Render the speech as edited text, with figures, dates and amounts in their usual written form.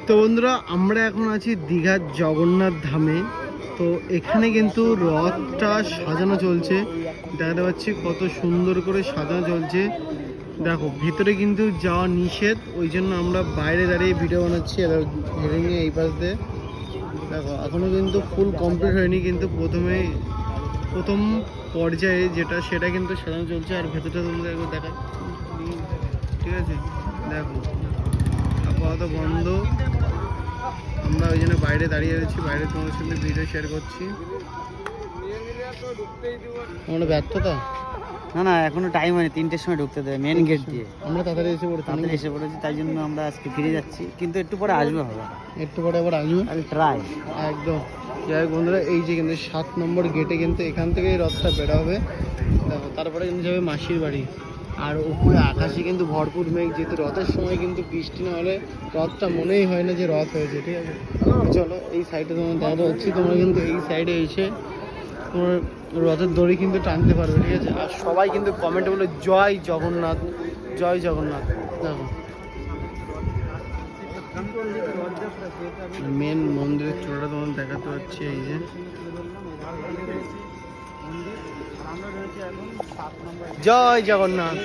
তো বন্ধুরা, আমরা এখন আছি দীঘার জগন্নাথ ধামে। তো এখানে কিন্তু রথটা সাজানো চলছে, দেখতে পাচ্ছি কত সুন্দর করে সাজানো চলছে। দেখো, ভিতরে কিন্তু যাওয়া নিষেধ, ওই জন্য আমরা বাইরে দাঁড়িয়ে ভিডিও বানাচ্ছি। হেঁটে নিয়ে এই পাশ দিয়ে দেখো, এখনো কিন্তু ফুল কমপ্লিট হয়নি, কিন্তু প্রথম পর্যায়ে যেটা সেটা কিন্তু সাজানো চলছে। আর ভেতরটা তোমাদের একবার দেখায়, ঠিক আছে? দেখো, আপাতত বন্ধ, আমরা ওই জন্য বাইরে দাঁড়িয়ে রয়েছি, বাইরে তোমাদের সাথে ভিডিও শেয়ার করছি। আমরা ব্যর্থতা না, এখনো টাইম হয়নি, 3টের সময় ঢুকতে দেবে মেন গেট দিয়ে। আমরা তাড়াতাড়ি এসে পড়েছি, তাই জন্য আমরা আজকে ফিরে যাচ্ছি, কিন্তু একটু পরে আসবে হবে, একটু পরে আবার আসবে, আমি ট্রাই একদম। যাই হোক বন্ধুরা, এই যে কিন্তু 7 নম্বর গেটে কিন্তু এখান থেকে রথটা বের হবে। দেখো, তারপরে কিন্তু যাবে মাসির বাড়ি। আর উপরে আকাশে কিন্তু ভরপুর মেঘ, যেহেতু রথের সময় কিন্তু বৃষ্টি না হলে রথটা মনেই হয় না যে রথ হয়েছে, ঠিক আছে? চলো, এই সাইডে তোমার দেখা হচ্ছে, তোমরা কিন্তু এই সাইডে এসে তোমার রথের দড়ি কিন্তু টানতে পারবে, ঠিক আছে? আর সবাই কিন্তু কমেন্টে বলে জয় জগন্নাথ, জয় জগন্নাথ। দেখো, মেন মন্দিরের চূড়াটা তোমার দেখাতে পাচ্ছি, এই যে জয় জগন্নাথ।